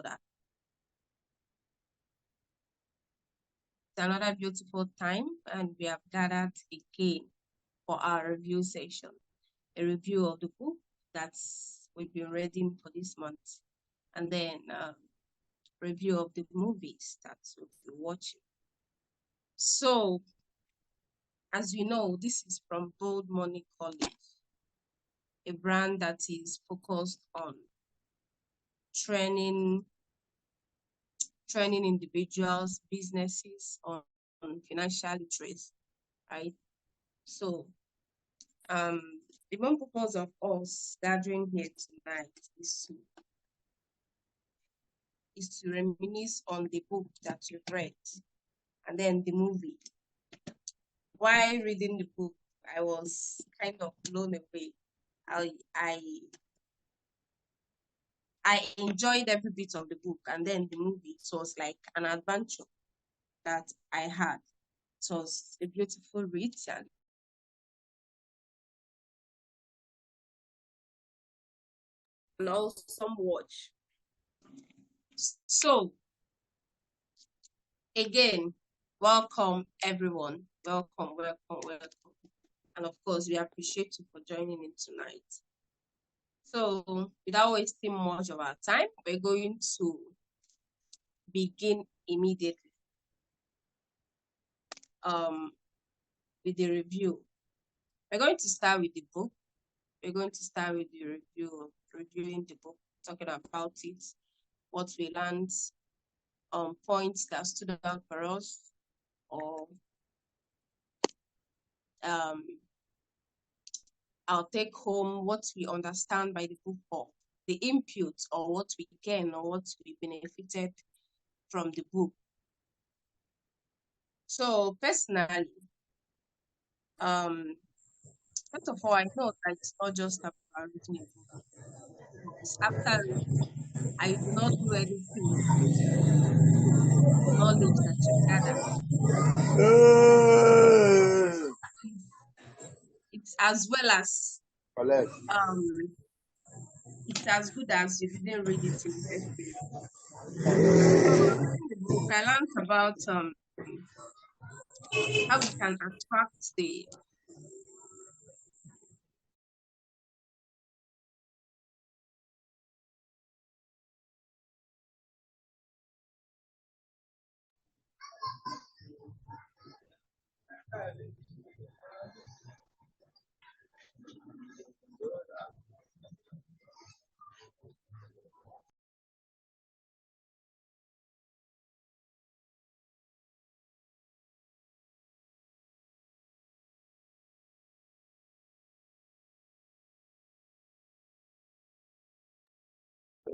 that. It's another beautiful time, and we have gathered again for our review session, a review of the book that we've been reading for this month, and then review of the movies that we'll be watching. So, as you know, this is from Bold Money College, a brand that is focused on training individuals, businesses on financial literacy, right? So, the main purpose of us gathering here tonight is to reminisce on the book that you've read, and then the movie. While reading the book, I was kind of blown away. I enjoyed every bit of the book, and then the movie, it was like an adventure that I had. It was a beautiful read and also some watch. So, again, welcome everyone. Welcome. And of course, we appreciate you for joining in tonight. So, without wasting much of our time, we're going to begin immediately with the review. We're going to start with the book. We're going to start with the reviewing the book, talking about it, what we learned, points that stood out for us, or I'll take home what we understand by the book, or the input, or what we gain, or what we benefited from the book. So personally, first of all, I know that it's not just about reading a book. After reading, I do not do anything with the knowledge that you gather. It's as well as it's as good as if you didn't read it in the first place. So reading the book, I learned about how we can attract the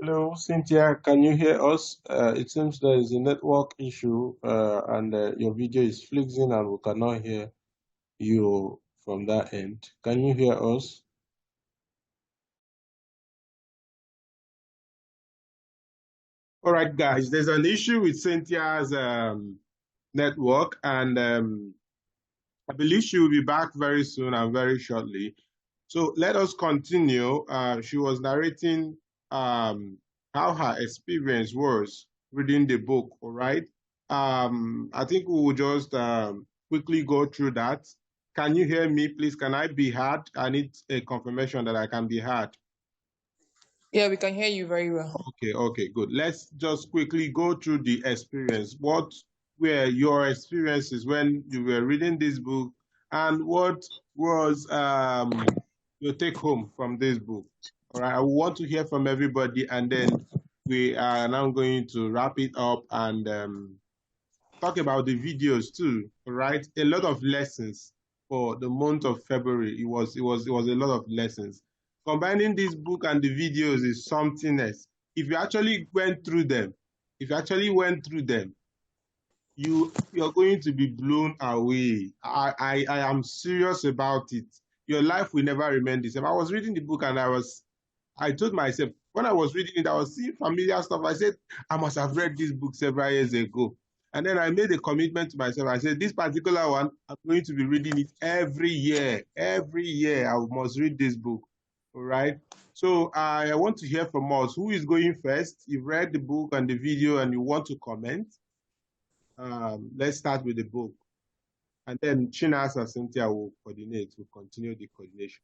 Hello, Cynthia, can you hear us? It seems there is a network issue and your video is freezing and we cannot hear you from that end. Can you hear us? All right, guys, there's an issue with Cynthia's network, and I believe she will be back very soon and very shortly. So let us continue. She was narrating how her experience was reading the book, all right? I think we will just quickly go through that. Can you hear me, please? Can I be heard? I need a confirmation that I can be heard. Yeah, we can hear you very well. Okay, good. Let's just quickly go through the experience. What were your experiences when you were reading this book, and what was your take home from this book? All right, I want to hear from everybody, and then we are now going to wrap it up and talk about the videos too. All right, a lot of lessons for the month of February. It was a lot of lessons. Combining this book and the videos is something else. If you actually went through them, you're going to be blown away. I am serious about it. Your life will never remain the same. I was reading the book and I told myself, when I was reading it, I was seeing familiar stuff. I said, I must have read this book several years ago. And then I made a commitment to myself. I said, this particular one, I'm going to be reading it every year. Every year, I must read this book. All right. So I want to hear from us. Who is going first? You've read the book and the video and you want to comment. Let's start with the book. And then Chinas and Cynthia will coordinate, will continue the coordination.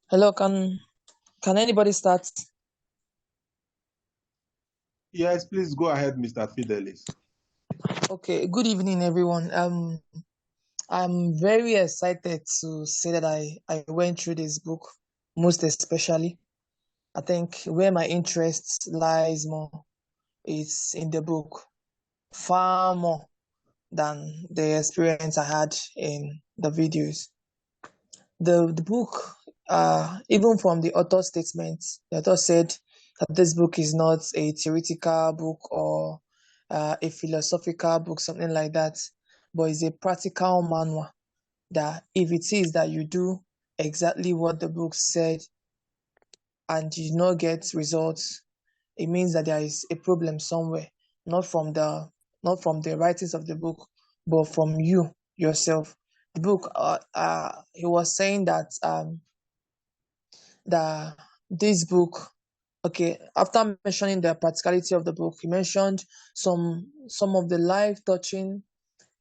Hello, can anybody start? Yes, please go ahead, Mr. Fidelis. Okay, good evening, everyone. I'm very excited to say that I went through this book, most especially. I think where my interest lies more is in the book, far more than the experience I had in the videos. The book, even from the author statement, the author said that this book is not a theoretical book or a philosophical book, something like that, but it's a practical manual that if it is that you do exactly what the book said and you do not get results, it means that there is a problem somewhere, not from the writings of the book, but from you yourself. The book, he was saying that this book, okay, after mentioning the practicality of the book, he mentioned some of the life touching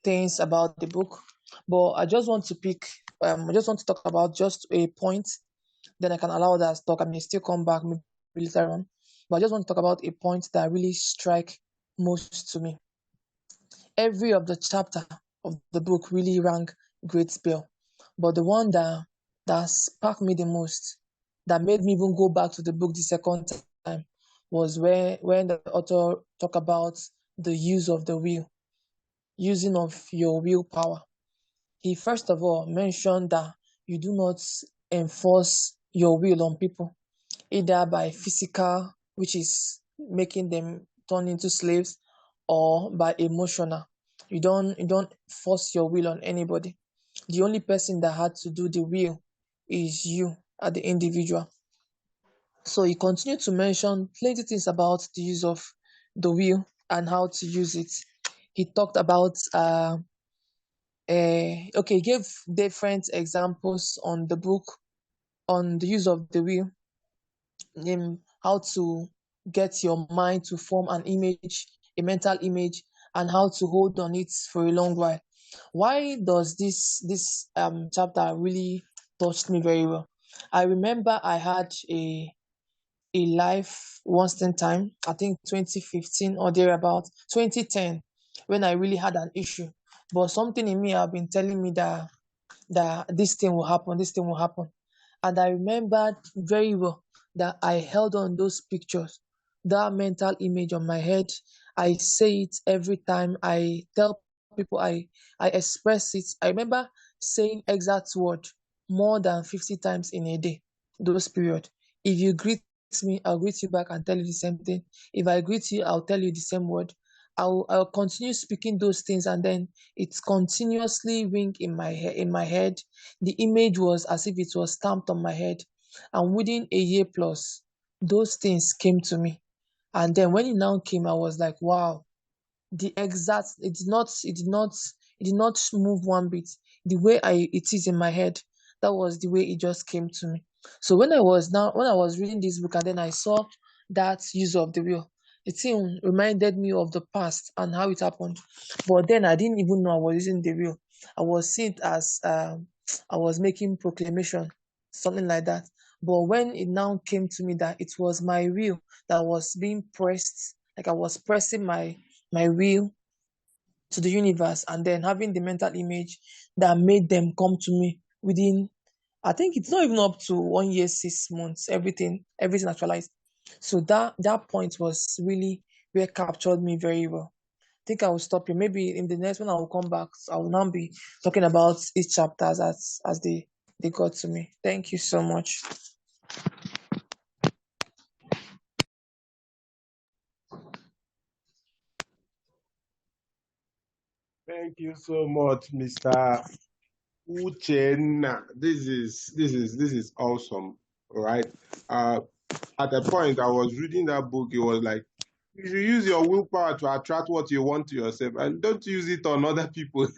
things about the book. But I just want to I just want to talk about just a point, then I can allow that talk. I may still come back maybe later on. But I just want to talk about a point that really strike most to me. Every of the chapter of the book really rang great bell. But the one that sparked me the most, that made me even go back to the book the second time, was when the author talked about the use of the will, using of your willpower. He first of all mentioned that you do not enforce your will on people, either by physical, which is making them turn into slaves, or by emotional. You don't force your will on anybody. The only person that had to do the will is you as the individual. So he continued to mention plenty things about the use of the will and how to use it. He talked about okay, he gave different examples on the book on the use of the will, how to get your mind to form an image, a mental image, and how to hold on it for a long while. Why does this chapter really touched me very well? I remember I had a life once in time, I think 2015 or thereabout, 2010, when I really had an issue. But something in me have been telling me that this thing will happen, this thing will happen. And I remembered very well that I held on those pictures, that mental image on my head. I say it every time I tell people, I express it. I remember saying exact word more than 50 times in a day, those period. If you greet me, I'll greet you back and tell you the same thing. If I greet you, I'll tell you the same word. I'll continue speaking those things, and then it's continuously ring in my head. The image was as if it was stamped on my head. And within a year plus, those things came to me. And then when it now came, I was like, wow, the exact it did not move one bit. The way it is in my head, that was the way it just came to me. So when I was reading this book and then I saw that use of the will, the thing reminded me of the past and how it happened. But then I didn't even know I was using the will. I was seeing it as I was making proclamation, something like that. But when it now came to me that it was my will that was being pressed, like I was pressing my will to the universe, and then having the mental image that made them come to me within, I think it's not even up to 1 year, 6 months, everything actualized. So that point was really where captured me very well. I think I will stop here. Maybe in the next one I will come back. I will now be talking about each chapters as they got to me. Thank you so much. Thank you so much, Mr. Uchenna. This is awesome. All right. At a point, I was reading that book. It was like you should use your willpower to attract what you want to yourself, and don't use it on other people.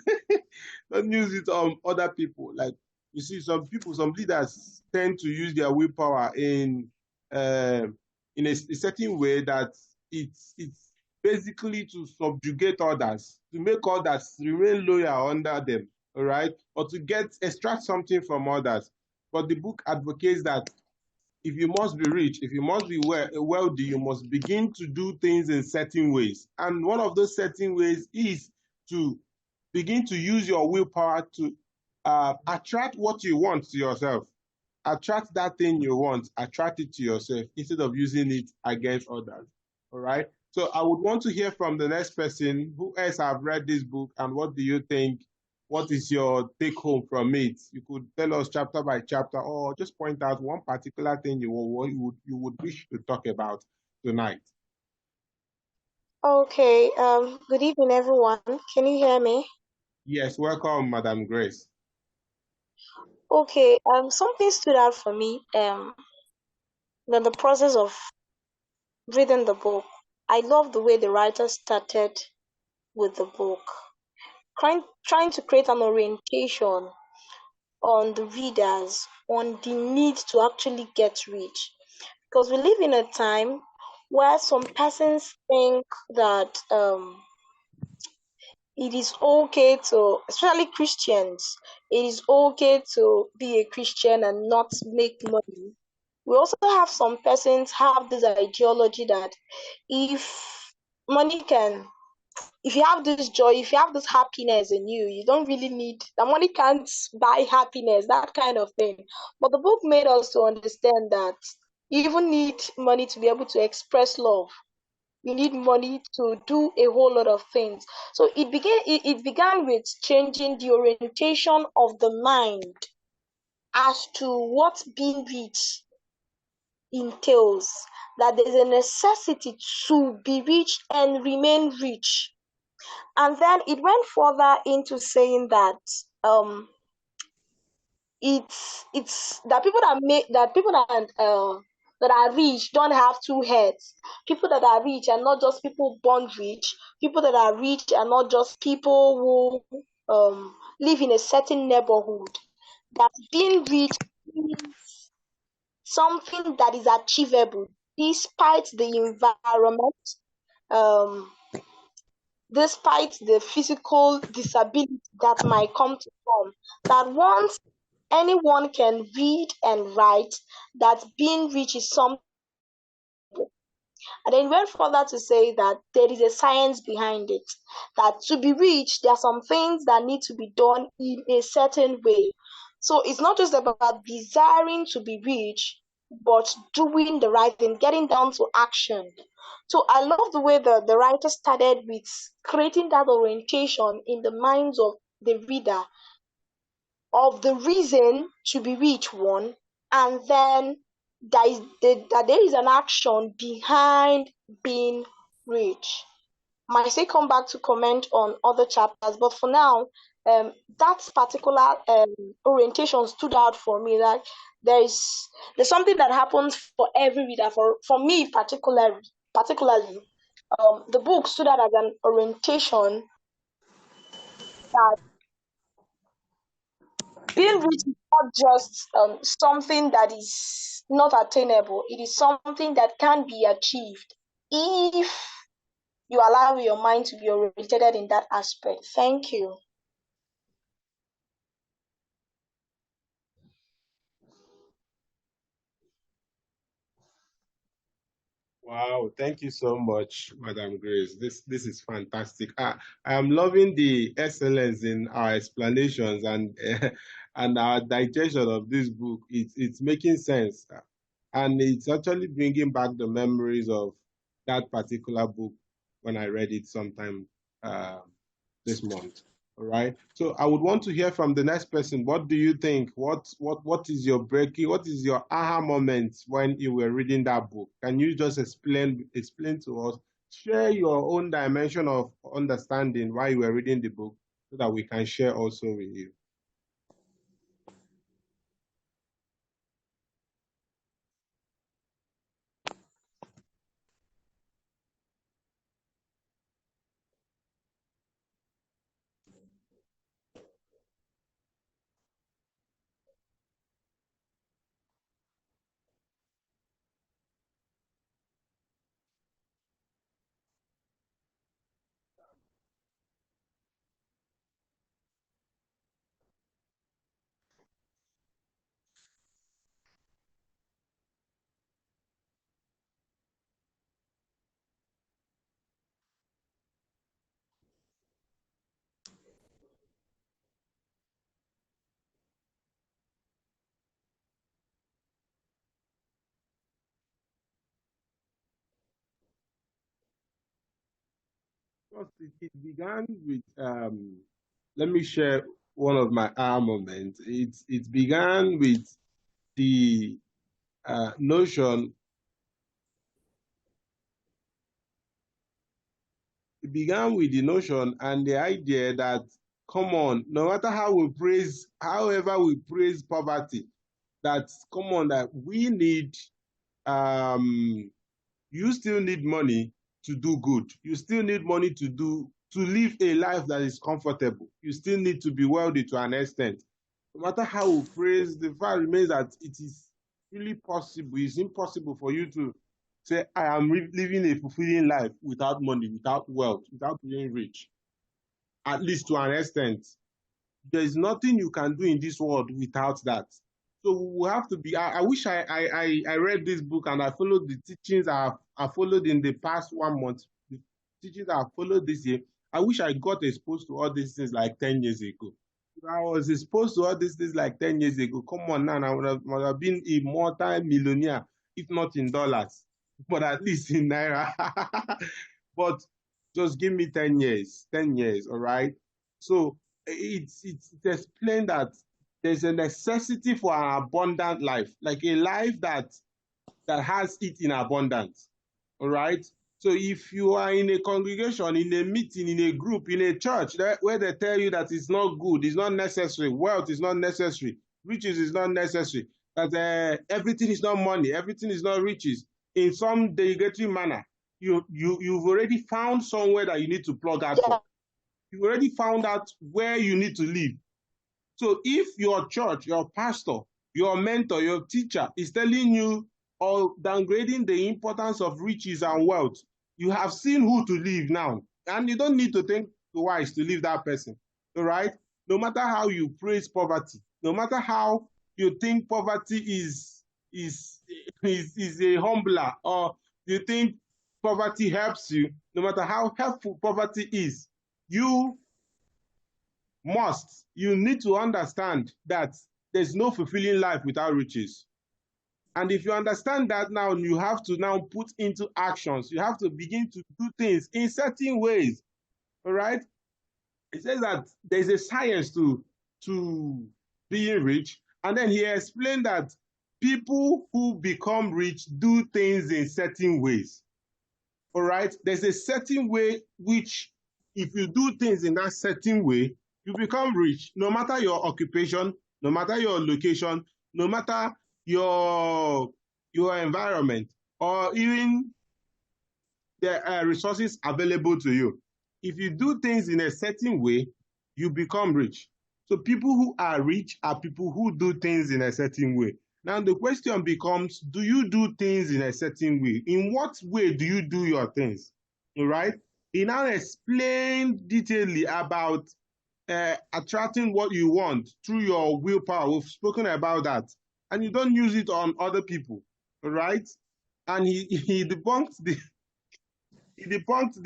Don't use it on other people. Like you see, some people, some leaders tend to use their willpower uh, in a certain way that it's basically to subjugate others, to make others remain loyal under them, all right, or to extract something from others. But the book advocates that if you must be rich, if you must be wealthy, you must begin to do things in certain ways. And one of those certain ways is to begin to use your willpower to attract what you want to yourself. Attract that thing you want, attract it to yourself instead of using it against others. All right. So I would want to hear from the next person. Who else have read this book and what do you think? What is your take home from it? You could tell us chapter by chapter or just point out one particular thing you would wish to talk about tonight. Okay, good evening, everyone. Can you hear me? Yes, welcome, Madam Grace. Okay, something stood out for me, in the process of reading the book. I love the way the writer started with the book, trying to create an orientation on the readers, on the need to actually get rich. Because we live in a time where some persons think that it is okay to, especially Christians, it is okay to be a Christian and not make money. We also have some persons have this ideology that if money can, if you have this joy, if you have this happiness in you, you don't really need, the money can't buy happiness, that kind of thing. But the book made us to understand that you even need money to be able to express love. You need money to do a whole lot of things. So it began with changing the orientation of the mind as to what being rich entails. That there's a necessity to be rich and remain rich. And then it went further into saying that it's that people that are rich don't have two heads. People that are rich are not just people born rich. People that are rich are not just people who live in a certain neighborhood. That being rich is something that is achievable despite the environment, um, despite the physical disability that might come to form. That once anyone can read and write, that being rich is something. And then went further to say that there is a science behind it. That to be rich, there are some things that need to be done in a certain way. So it's not just about desiring to be rich, but doing the right thing, getting down to action. So I love the way the writer started with creating that orientation in the minds of the reader of the reason to be rich, one, and then that there is an action behind being rich. Might say come back to comment on other chapters, but for now, that particular orientation stood out for me. That there's something that happens for every reader. For me particularly, the book stood out as an orientation that being rich is not just something that is not attainable. It is something that can be achieved if you allow your mind to be oriented in that aspect. Thank you. Wow, thank you so much, Madam Grace. This is fantastic. I am loving the excellence in our explanations and and our digestion of this book. It's making sense, and it's actually bringing back the memories of that particular book when I read it sometime this month. All right. So I would want to hear from the next person. What do you think? What is your what is your aha moment when you were reading that book? Can you just explain to us, share your own dimension of understanding while you were reading the book? so that we can share also with you. First, it began with, let me share one of my aha moments. It began with the notion, it began with the notion and the idea that, come on, no matter how we praise, however we praise poverty, that, come on, that we need, you still need money to do good. You still need money to live a life that is comfortable. You still need to be wealthy to an extent. No matter how we praise, the fact remains that it is really possible. It's impossible for you to say, I am living a fulfilling life without money, without wealth, without being rich, at least to an extent. There's nothing you can do in this world without that. So we have to be. I wish I read this book and I followed the teachings I followed in the past 1 month. The teachings I followed this year. I wish I got exposed to all these things like 10 years ago. If I was exposed to all these things like 10 years ago, come on now, I would have been a multi-millionaire, if not in dollars, but at least in naira. But just give me 10 years, 10 years, all right? So it's explained that there's a necessity for an abundant life, like a life that has it in abundance. All right. So if you are in a congregation, in a meeting, in a group, in a church, where they tell you that it's not good, it's not necessary, wealth is not necessary, riches is not necessary, that everything is not money, everything is not riches, in some derogatory manner, you've already found somewhere that you need to plug out for. You've already found out where you need to live. So if your church, your pastor, your mentor, your teacher is telling you or downgrading the importance of riches and wealth, you have seen who to leave now. And you don't need to think twice to leave that person. All right? No matter how you praise poverty, no matter how you think poverty is a humbler, or you think poverty helps you, no matter how helpful poverty is, you need to understand that there's no fulfilling life without riches. And if you understand that now, you have to now put into actions. You have to begin to do things in certain ways. All right? It says that there's a science to being rich. And then he explained that people who become rich do things in certain ways. All right? There's a certain way which, if you do things in that certain way, you become rich, no matter your occupation, no matter your location, no matter your environment, or even the resources available to you. If you do things in a certain way, you become rich. So people who are rich are people who do things in a certain way. Now the question becomes, do you do things in a certain way? In what way do you do your things? All right? He now explained detailedly about attracting what you want through your willpower. We've spoken about that. And you don't use it on other people, all right? And he debunked the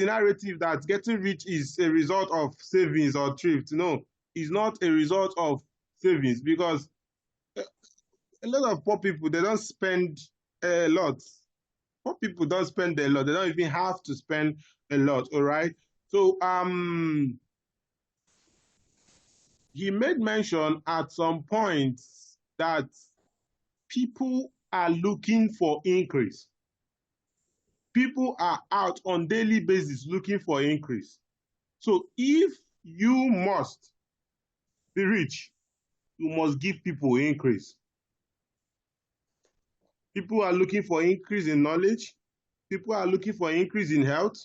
narrative that getting rich is a result of savings or thrift. No, it's not a result of savings, because a lot of poor people, they don't spend a lot. Poor people don't spend a lot. They don't even have to spend a lot, all right? So he made mention at some point that people are looking for increase. People are out on daily basis looking for increase. So if you must be rich, you must give people increase. People are looking for increase in knowledge. People are looking for increase in health.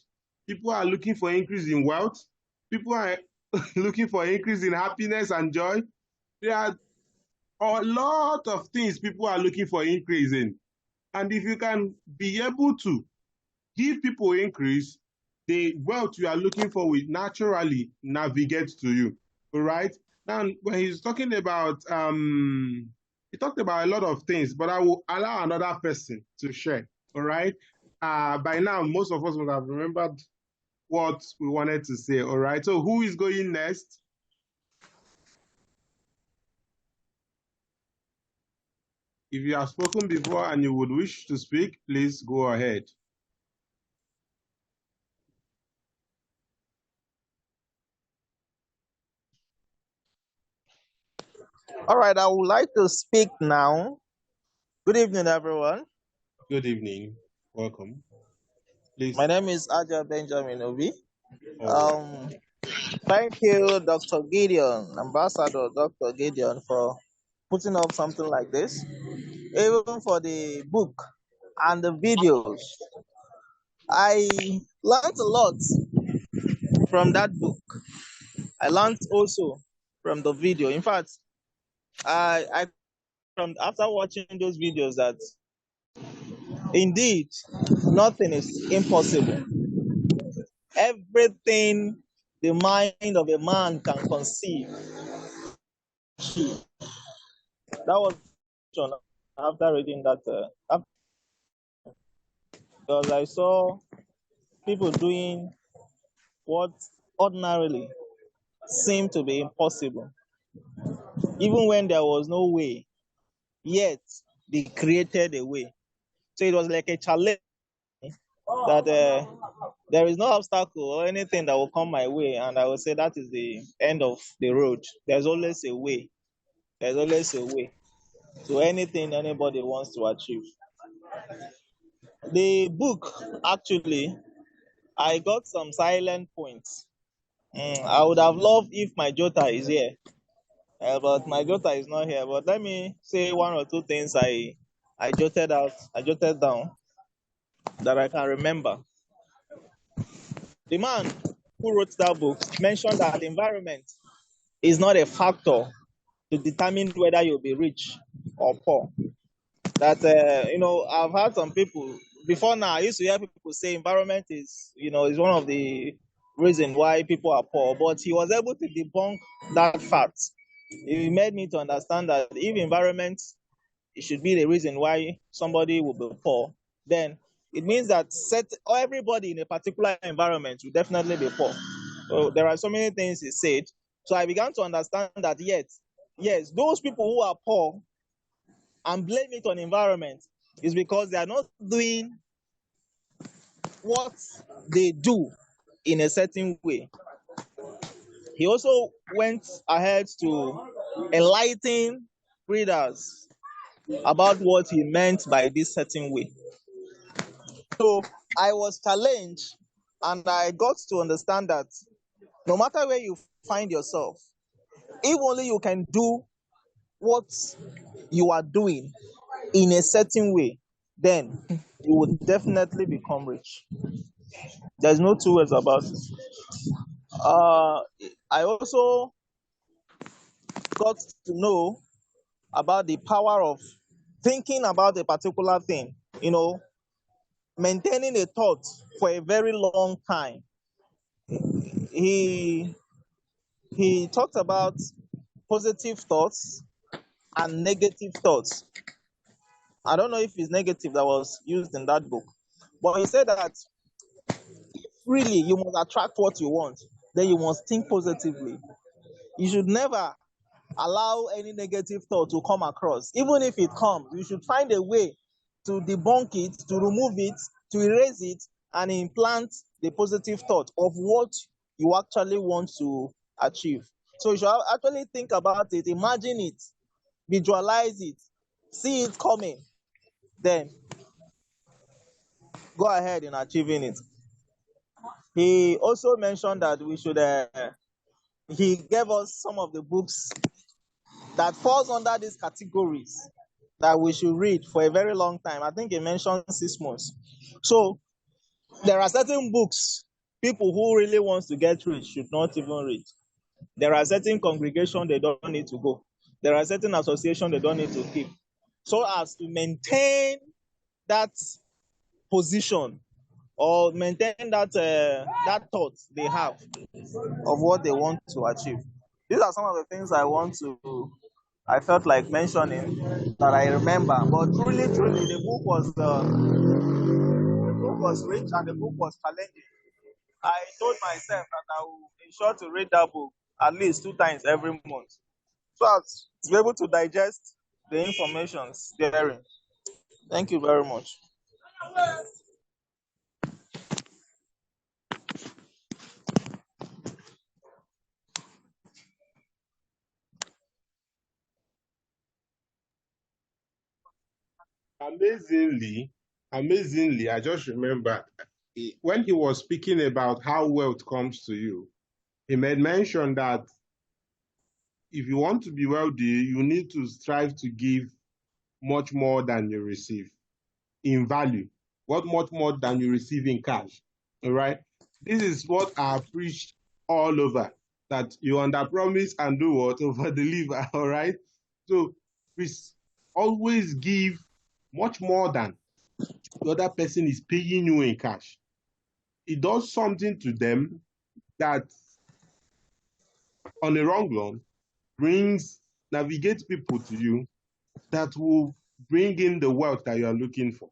People are looking for increase in wealth. People are looking for increase in happiness and joy. There are a lot of things people are looking for increase in. And if you can be able to give people increase, the wealth you are looking for will naturally navigate to you. All right. Now, when he's talking about, he talked about a lot of things, but I will allow another person to share. All right. By now, most of us would have remembered what we wanted to say. All right. So, who is going next? If you have spoken before and you would wish to speak, please go ahead. All right, I would like to speak now. Good evening, everyone. Good evening. Welcome. Please. My name is Aja Benjamin Obi. Oh. Thank you, Dr. Gideon, Ambassador Dr. Gideon, for putting up something like this, even for the book and the videos. I learned a lot from that book. I learned also from the video. In fact, I from after watching those videos that indeed nothing is impossible. Everything the mind of a man can conceive. That was after reading that, because I saw people doing what ordinarily seemed to be impossible, even when there was no way, yet they created a way. So it was like a challenge that there is no obstacle or anything that will come my way, and I would say that is the end of the road. There's always a way. There's always a way to anything anybody wants to achieve. The book, actually, I got some silent points. I would have loved if my Jota is here, but my Jota is not here. But let me say one or two things I jotted down that I can remember. The man who wrote that book mentioned that environment is not a factor to determine whether you'll be rich or poor. That I've had some people before now. I used to hear people say environment is one of the reasons why people are poor, but he was able to debunk that fact. He made me to understand that if environment it should be the reason why somebody will be poor, then it means that everybody in a particular environment will definitely be poor. So there are so many things he said. So I began to understand that yes, those people who are poor and blame it on environment is because they are not doing what they do in a certain way. He also went ahead to enlighten readers about what he meant by this certain way. So I was challenged and I got to understand that no matter where you find yourself, if only you can do what you are doing in a certain way, then you would definitely become rich. There's no two ways about it. I also got to know about the power of thinking about a particular thing, maintaining a thought for a very long time. He talked about positive thoughts and negative thoughts. I don't know if it's negative that was used in that book, but he said that really you must attract what you want, then you must think positively. You should never allow any negative thought to come across. Even if it comes, you should find a way to debunk it, to remove it, to erase it, and implant the positive thought of what you actually want to achieve. So you should actually think about it, imagine it, visualize it, see it coming, then go ahead in achieving it. He also mentioned that we should he gave us some of the books that falls under these categories that we should read for a very long time. I think he mentioned 6 months. So there are certain books people who really wants to get rich should not even read. There are certain congregations they don't need to go. There are certain associations they don't need to keep, so as to maintain that position or maintain that thought they have of what they want to achieve. These are some of the things I felt like mentioning that I remember. But truly, the book was rich and the book was challenging. I told myself that I will ensure to read that book at least 2 times every month, so as to be able to digest the information therein. Thank you very much. Amazingly, I just remember when he was speaking about how wealth comes to you, he made mention that if you want to be wealthy, you need to strive to give much more than you receive in value. What much more than you receive in cash? All right. This is what I preached all over. That you underpromise and do what? Over-deliver. All right. So we always give much more than the other person is paying you in cash. It does something to them that on the long run navigates people to you that will bring in the wealth that you are looking for.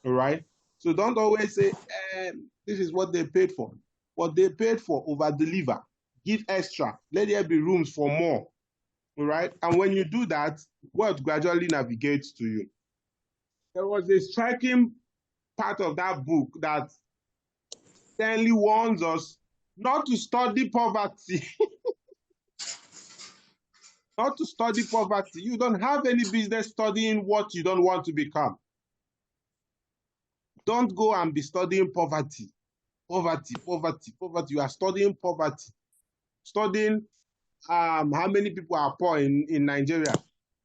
All right. So don't always say, this is what they paid for. What they paid for, over deliver, give extra, let there be rooms for more. All right. And when you do that, wealth gradually navigates to you. There was a striking part of that book that Stanley warns us not to study poverty. Not to study poverty. You don't have any business studying what you don't want to become. Don't go and be studying poverty. Poverty. You are studying poverty. Studying how many people are poor in Nigeria.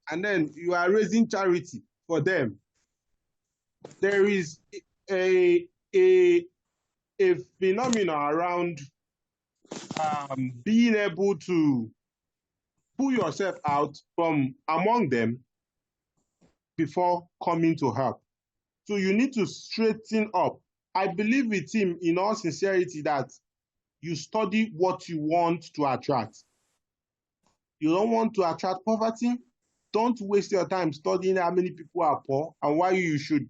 And then you are raising charity for them. There is a phenomenon around being able to pull yourself out from among them before coming to help. So you need to straighten up. I believe with him in all sincerity that you study what you want to attract. You don't want to attract poverty? Don't waste your time studying how many people are poor and why you should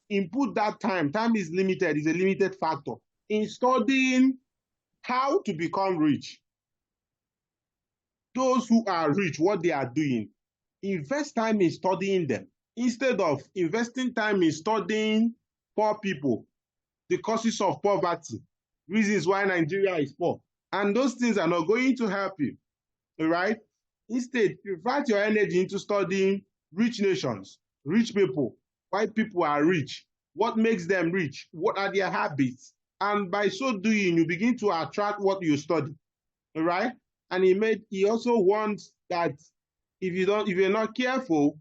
input that time. Time is limited, it's a limited factor. In studying how to become rich, those who are rich, what they are doing, invest time in studying them instead of investing time in studying poor people, the causes of poverty, reasons why Nigeria is poor. And those things are not going to help you, all right? Instead, divert your energy into studying rich nations, rich people, why people are rich, what makes them rich, what are their habits. And by so doing, you begin to attract what you study, all right? And he also wants that if you're not careful,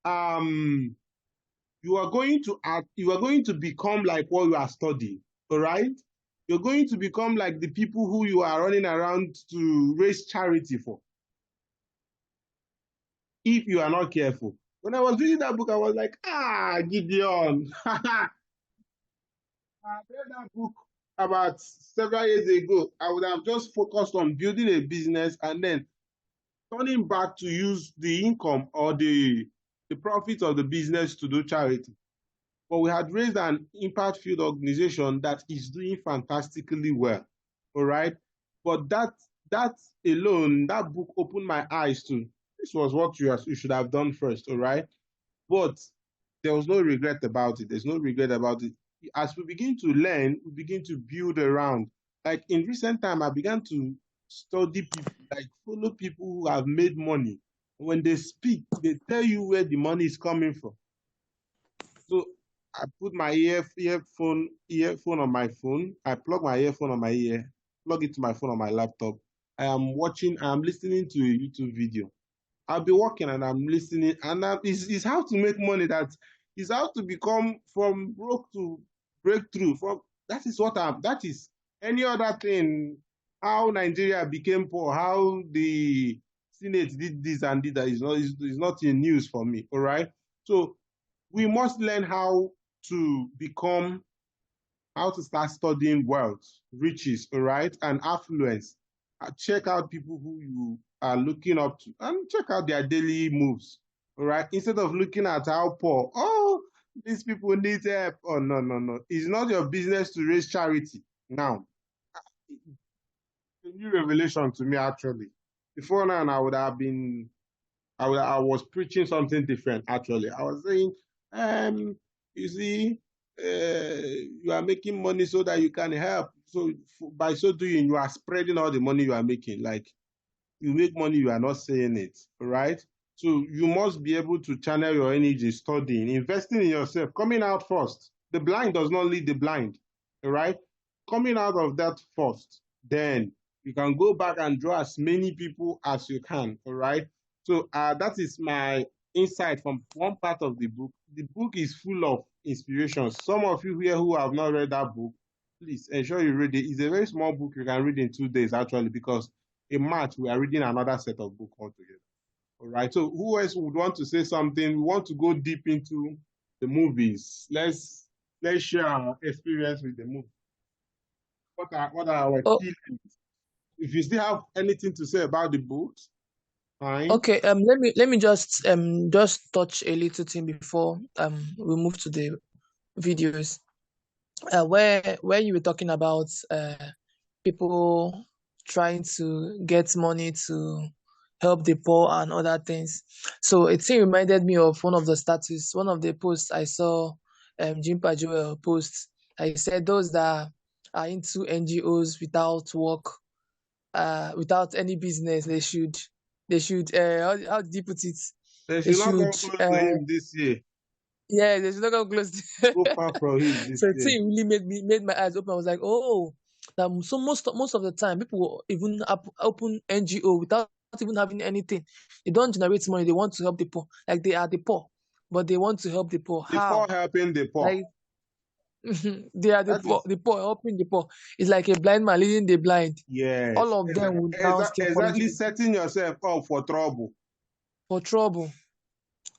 you are going to become like what you are studying, all right? You're going to become like the people who you are running around to raise charity for, if you are not careful. When I was reading that book, I was like, Gideon. I read that book about several years ago. I would have just focused on building a business and then turning back to use the income or the profits of the business to do charity. But we had raised an impact field organization that is doing fantastically well. All right. But that alone, that book opened my eyes to this was what you should have done first. All right. But there was no regret about it. There's no regret about it. As we begin to learn, we begin to build around. Like in recent time, I began to study people, like follow people who have made money. When they speak, they tell you where the money is coming from. So I put my earphone on my phone. I plug my earphone on my ear, plug it to my phone on my laptop, I am watching, I'm listening to a YouTube video. I'll be working and I'm listening, and it's how to make money, that is how to become from broke to breakthrough. From that is any other thing. How Nigeria became poor, how the Senate did this and did that is not in news for me. All right. So we must learn how to start studying wealth, riches, all right, and affluence. Check out people who you are looking up to and check out their daily moves, all right, instead of looking at how poor, oh, these people need help. Oh, no, no, no. It's not your business to raise charity. Now, a new revelation to me, actually. Before now, I was preaching something different, actually. I was saying, you see, you are making money so that you can help. So by so doing, you are spreading all the money you are making. Like, you make money, you are not saying it, right? So you must be able to channel your energy studying, investing in yourself, coming out first. The blind does not lead the blind, all right? Coming out of that first, then you can go back and draw as many people as you can, all right? So that is my insight from one part of the book. The book is full of inspirations. Some of you here who have not read that book, please ensure you read it. It's a very small book you can read in 2 days, actually, because in March, we are reading another set of books altogether. All right. So who else would want to say something? We want to go deep into the movies. Let's share our experience with the movie. What are our key learnings? If you still have anything to say about the books, fine. Okay, let me just touch a little thing before we move to the videos. Where you were talking about people trying to get money to help the poor and other things. So it reminded me of one of the posts I saw Jimpa Joel post. I said those that are into NGOs without work, without any business, they should how did you put it? They They should not come should close to him this year. yeah, they should not come close. Go far from him this So it year. really made my eyes open. I was like, oh, so most of the time people will even open NGO without even having anything. They don't generate money. They want to help the poor. Like they are the poor, but they want to help the poor. The poor How? helping the poor. Like they are That is, the poor helping the poor. It's like a blind man leading the blind. yes. All of them will now start falling Exactly, setting yourself up for trouble. for trouble.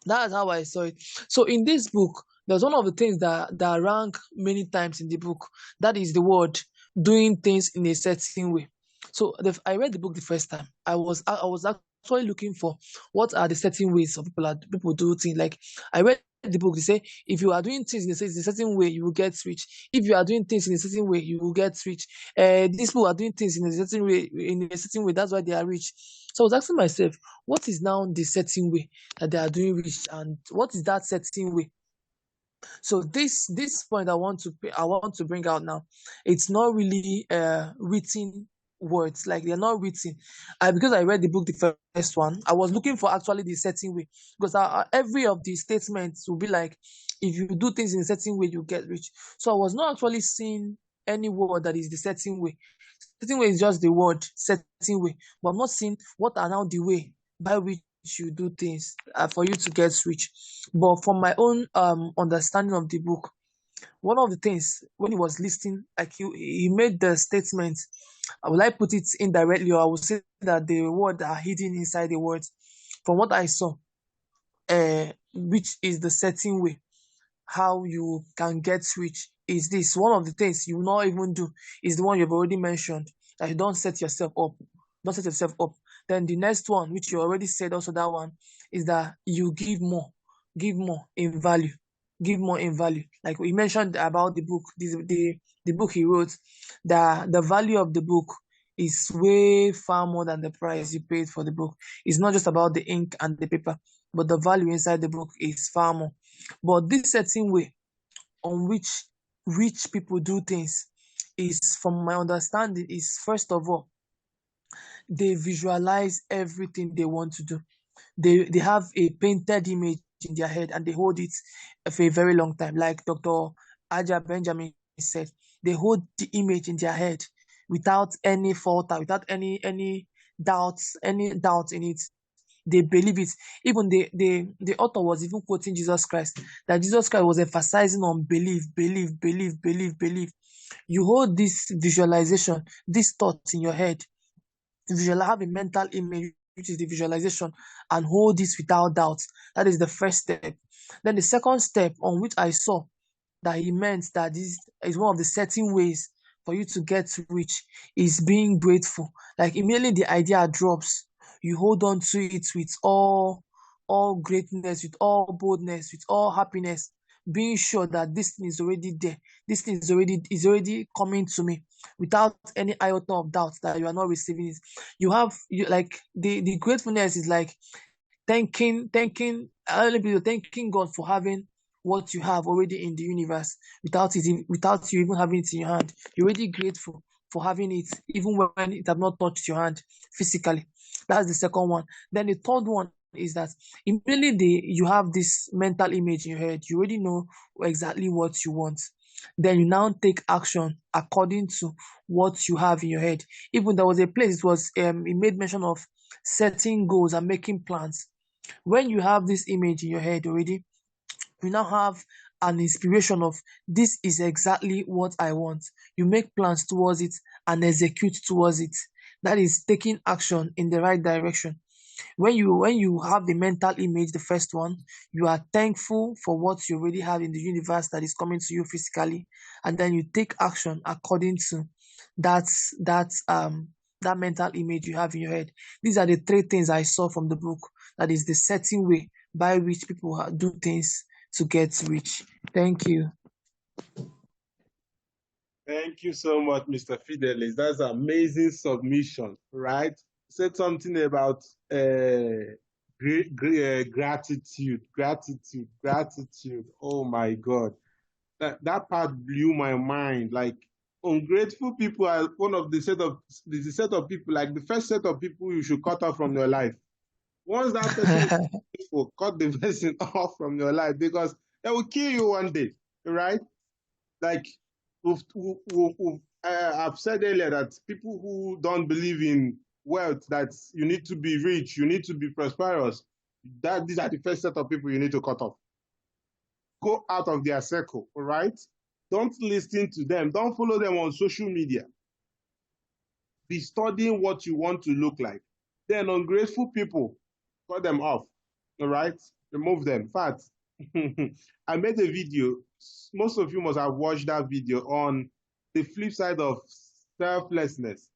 That's how I saw it. So in this book, there's one of the things that rank many times in the book. That is the word doing things in a certain way. So I read the book the first time. I was actually looking for what are the certain ways of people do things. Like I read the book, they say if you are doing things in a certain way, you will get rich. If you are doing things in a certain way, you will get rich. These people are doing things in a certain way, that's why they are rich. So I was asking myself, what is now the certain way that they are doing rich, and what is that certain way? So this point I want to bring out now. It's not really written words, like they're not written. Because I read the book the first one, I was looking for actually the certain way, because every of the statements will be like, if you do things in a certain way, you get rich. So I was not actually seeing any word that is the certain way. Certain way is just the word certain way, but I'm not seeing what are now the way by which you do things for you to get rich. But from my own understanding of the book, one of the things when he was listing, like he made the statement, will I put it indirectly, or I would say that the words are hidden inside the words. From what I saw, which is the certain way how you can get rich, is this. One of the things you will not even do is the one you've already mentioned, that you don't set yourself up. Don't set yourself up. Then the next one, which you already said, also that one, is that you give more in value. Give more in value. Like we mentioned about the book, the book he wrote, the value of the book is way far more than the price you paid for the book. It's not just about the ink and the paper, but the value inside the book is far more. But this certain way on which rich people do things is, from my understanding, is first of all, they visualize everything they want to do. They have a painted image in their head and they hold it for a very long time. Like Dr. Aja Benjamin said, they hold the image in their head without any falter, without any any doubt in it. They believe it. Even the author was even quoting Jesus Christ, that Jesus Christ was emphasizing on belief, belief, belief, belief, belief. You hold this visualization, this thought in your head, have a mental image, which is the visualization, and hold this without doubt. That is the first step. Then the second step, on which I saw that he meant that this is one of the certain ways for you to get rich, is being grateful. Like immediately the idea drops, you hold on to it with all greatness, with all boldness, with all happiness, being sure that this thing is already there. This thing is already coming to me, without any iota of doubt that you are not receiving it. You like the gratefulness is like thanking God for having what you have already in the universe, without you even having it in your hand. You're already grateful for having it, even when it has not touched your hand physically. That's the second one. Then the third one is that immediately you have this mental image in your head. You already know exactly what you want. Then you now take action according to what you have in your head. Even there was a place, it made mention of setting goals and making plans. When you have this image in your head already, you now have an inspiration of, this is exactly what I want. You make plans towards it and execute towards it. That is taking action in the right direction. When you have the mental image, the first one, you are thankful for what you already have in the universe that is coming to you physically, and then you take action according to that that mental image you have in your head. These are the three things I saw from the book. That is the certain way by which people do things to get rich. Thank you. Thank you so much, Mr. Fidelis. That's an amazing submission, right? Said something about gratitude, gratitude, gratitude. Oh my God. That part blew my mind. Like, ungrateful people are one of the set of people, like the first set of people you should cut off from your life. Once that person is grateful, cut the person off from your life, because they will kill you one day, right? Like I've said earlier that people who don't believe in wealth, that you need to be rich, you need to be prosperous, that these are the first set of people you need to cut off. Go out of their circle, all right? Don't listen to them. Don't follow them on social media. Be studying what you want to look like. Then ungrateful people, cut them off, all right? Remove them. In fact, I made a video. Most of you must have watched that video on the flip side of selflessness.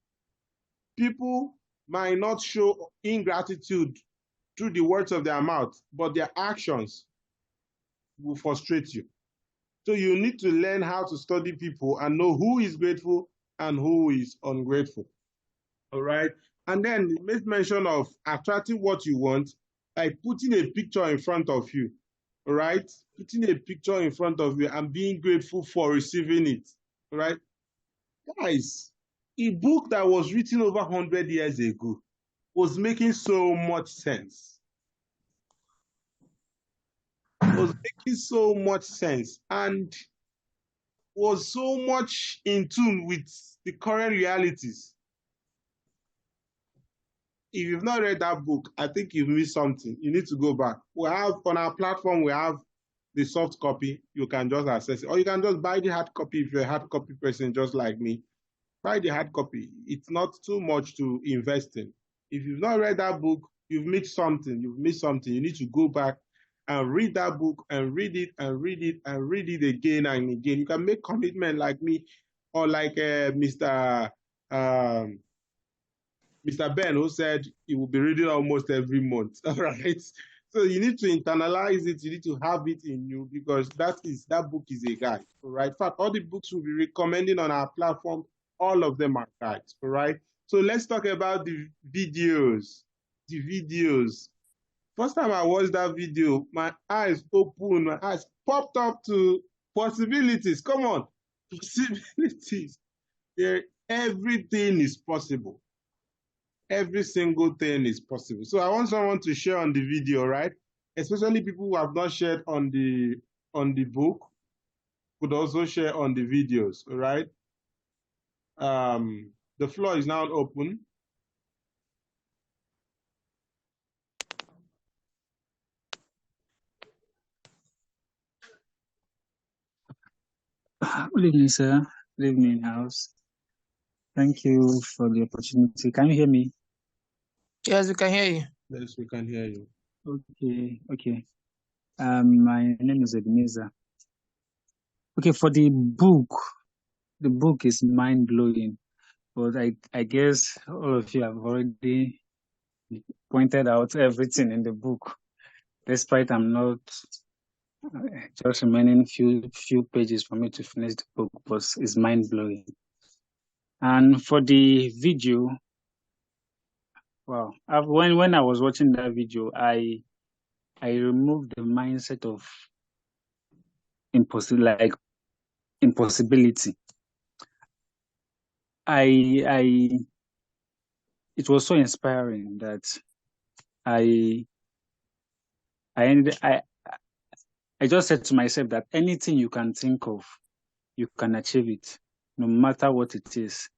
People might not show ingratitude through the words of their mouth, but their actions will frustrate you. So you need to learn how to study people and know who is grateful and who is ungrateful. All right. And then make mention of attracting what you want, like putting a picture in front of you. All right. Putting a picture in front of you and being grateful for receiving it. All right. Guys, a book that was written over 100 years ago was making so much sense. Was making so much sense and was so much in tune with the current realities. If you've not read that book, I think you've missed something. You need to go back. We have on our platform, we have the soft copy. You can just access it, or you can just buy the hard copy if you're a hard copy person just like me. Buy the hard copy. It's not too much to invest in. If you've not read that book, you've missed something. You've missed something. You need to go back and read that book and read it and read it and read it again and again. You can make commitment like me or like Mr. Ben, who said he will be reading almost every month. All right. So you need to internalize it. You need to have it in you, because that book is a guide. All right. In fact, all the books we'll be recommending on our platform, all of them are guides. All right. So let's talk about the videos. The videos. First time I watched that video, my eyes opened, my eyes popped up to possibilities. Come on, possibilities. Everything is possible. Every single thing is possible. So I want someone to share on the video, right? Especially people who have not shared on the book, could also share on the videos, all right? The floor is now open. Good evening, sir. Good evening, house. Thank you for the opportunity. Can you hear me? Yes, we can hear you. Yes, we can hear you. Okay. My name is Ebenezer. Okay, for the book is mind-blowing, but I guess all of you have already pointed out everything in the book, despite I'm not just remaining few pages for me to finish the book, but it's mind-blowing. And for the video, wow, when I was watching that video, I removed the mindset of impossibility. It was so inspiring that I just said to myself that anything you can think of, you can achieve it, no matter what it is.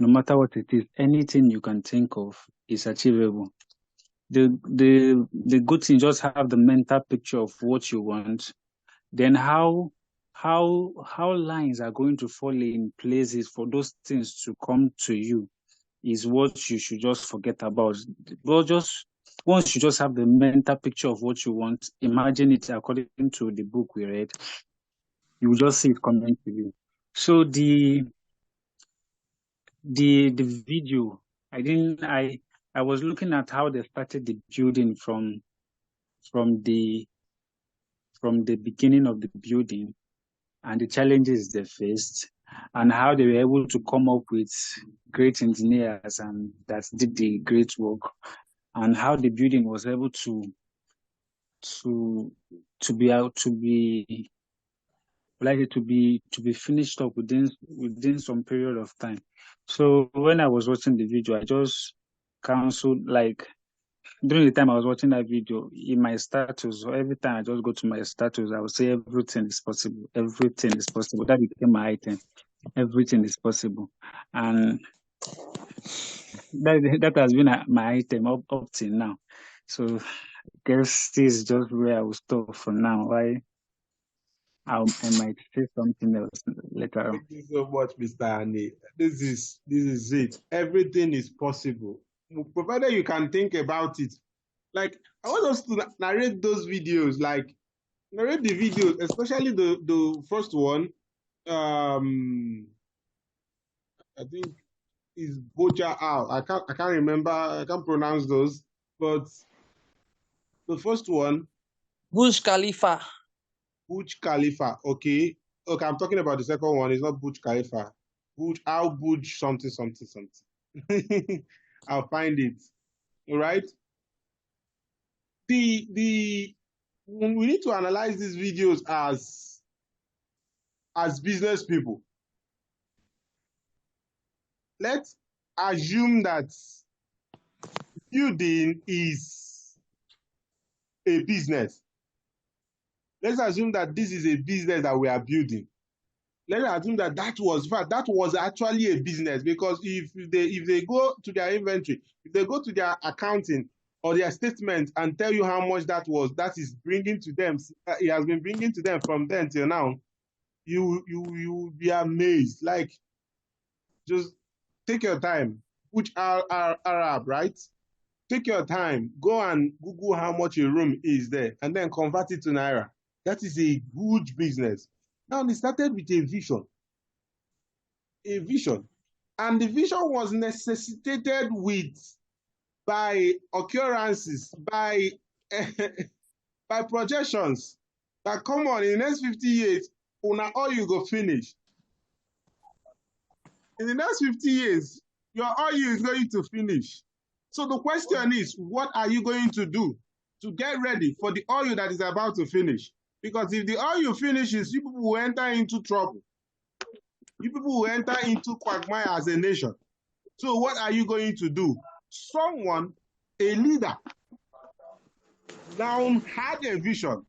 No matter what it is, anything you can think of is achievable. The good thing, just have the mental picture of what you want. Then how lines are going to fall in places for those things to come to you is what you should just forget about. Well, just once you just have the mental picture of what you want, imagine it according to the book we read, you will just see it coming to you. So the video, I was looking at how they started the building from the beginning of the building and the challenges they faced and how they were able to come up with great engineers and that did the great work, and how the building was able to be able to be finished up within some period of time. So when I was watching the video, I just counseled, like, during the time I was watching that video, in my status, or every time I just go to my status, I would say everything is possible. Everything is possible. That became my item. Everything is possible. And that has been my item up till now. So I guess this is just where I will stop for now. I might say something else later on. Thank you so much, Mr. Annie. This is it. Everything is possible, provided you can think about it. Like, I want us to narrate those videos, like narrate the videos, especially the first one. I think is Burj Al. I can't remember. I can't pronounce those. But the first one, Burj Khalifa. Burj Khalifa. Okay. I'm talking about the second one. It's not Burj Khalifa. Burj something. I'll find it. All right. We need to analyze these videos as business people. Let's assume that building is a business. Let's assume that this is a business that we are building. Let's assume that that was actually a business, because if they go to their inventory, if they go to their accounting or their statement and tell you how much that is bringing to them, it has been bringing to them from then till now, you will be amazed. Like, just take your time. Burj Al Arab, right? Take your time. Go and Google how much a room is there, and then convert it to Naira. That is a huge business. Now, they started with a vision. And the vision was necessitated by occurrences, by projections. That, come on, in the next 50 years, all you go finish. In the next 50 years, your oil is going to finish. So the question is, what are you going to do to get ready for the oil that is about to finish? Because if the oil finishes, you people will enter into trouble. You people will enter into quagmire as a nation. So what are you going to do? Someone, a leader, now had a vision.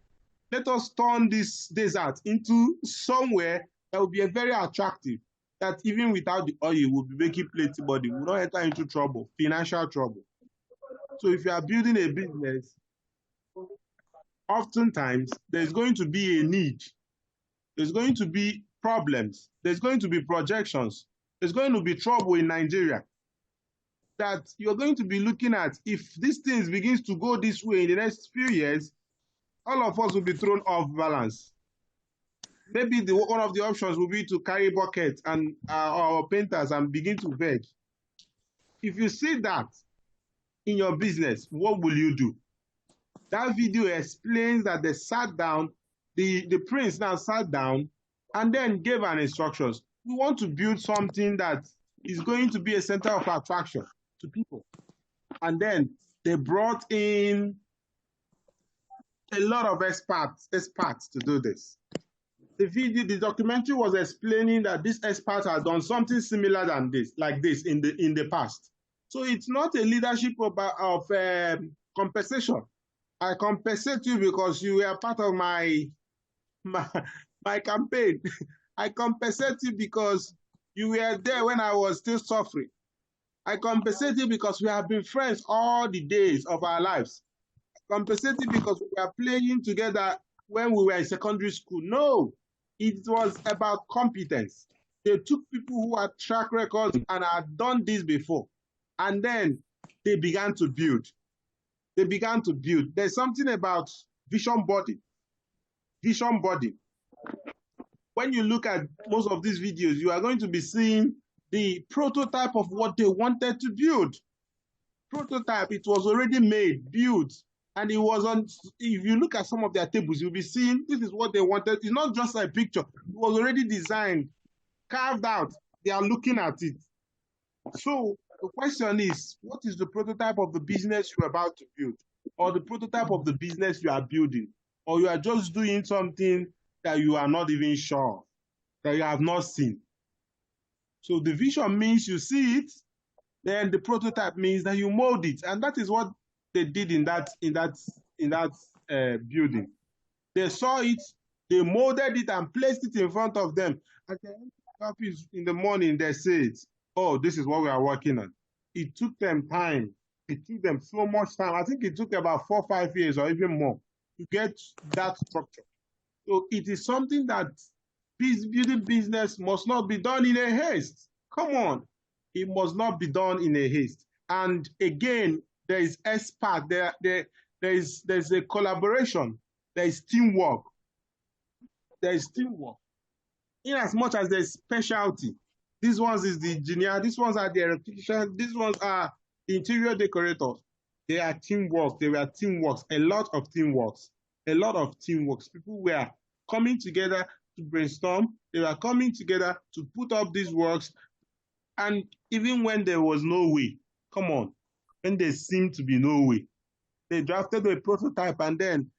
Let us turn this desert into somewhere that will be very attractive. that even without the oil, we'll be making plenty money. We'll not enter into trouble, financial trouble. So if you are building a business, oftentimes there's going to be a need. There's going to be problems. There's going to be projections. There's going to be trouble in Nigeria that you're going to be looking at. If these things begins to go this way in the next few years, all of us will be thrown off balance. Maybe one of the options will be to carry buckets and or painters and begin to beg. If you see that in your business, what will you do? That video explains that they sat down, the prince now sat down and then gave an instructions. We want to build something that is going to be a center of attraction to people. And then they brought in a lot of experts to do this. The documentary was explaining that this expert has done something similar than this, like this in the past. So it's not a leadership of compensation. I compensate you because you were part of my campaign. I compensate you because you were there when I was still suffering. I compensate you because we have been friends all the days of our lives. I compensate you because we were playing together when we were in secondary school. No, it was about competence. They took people who had track records and had done this before, and then they began to build. They began to build. There's something about vision body. Vision body. When you look at most of these videos, you are going to be seeing the prototype of what they wanted to build. Prototype, it was already made, built, and it was on. If you look at some of their tables, you'll be seeing this is what they wanted. It's not just a picture. It was already designed, carved out. They are looking at it. So the question is, what is the prototype of the business you're about to build? Or the prototype of the business you are building? Or you are just doing something that you are not even sure, that you have not seen? So the vision means you see it, then the prototype means that you mold it. And that is what they did in that building. They saw it, they molded it and placed it in front of them. At the end of the office in the morning, they said, oh, this is what we are working on. It took them time. It took them so much time. I think it took about 4 or 5 years or even more to get that structure. So it is something that building business must not be done in a haste. Come on. It must not be done in a haste. And again, there is expert, there's a collaboration, there is teamwork. There is teamwork. In as much as there's specialty. These ones is the engineer, these ones are the electricians, these ones are the interior decorators. They are teamwork, they were teamworks, a lot of teamworks. A lot of teamworks. People were coming together to brainstorm, they were coming together to put up these works. And even when there was no way, come on, when there seemed to be no way, they drafted a prototype, and then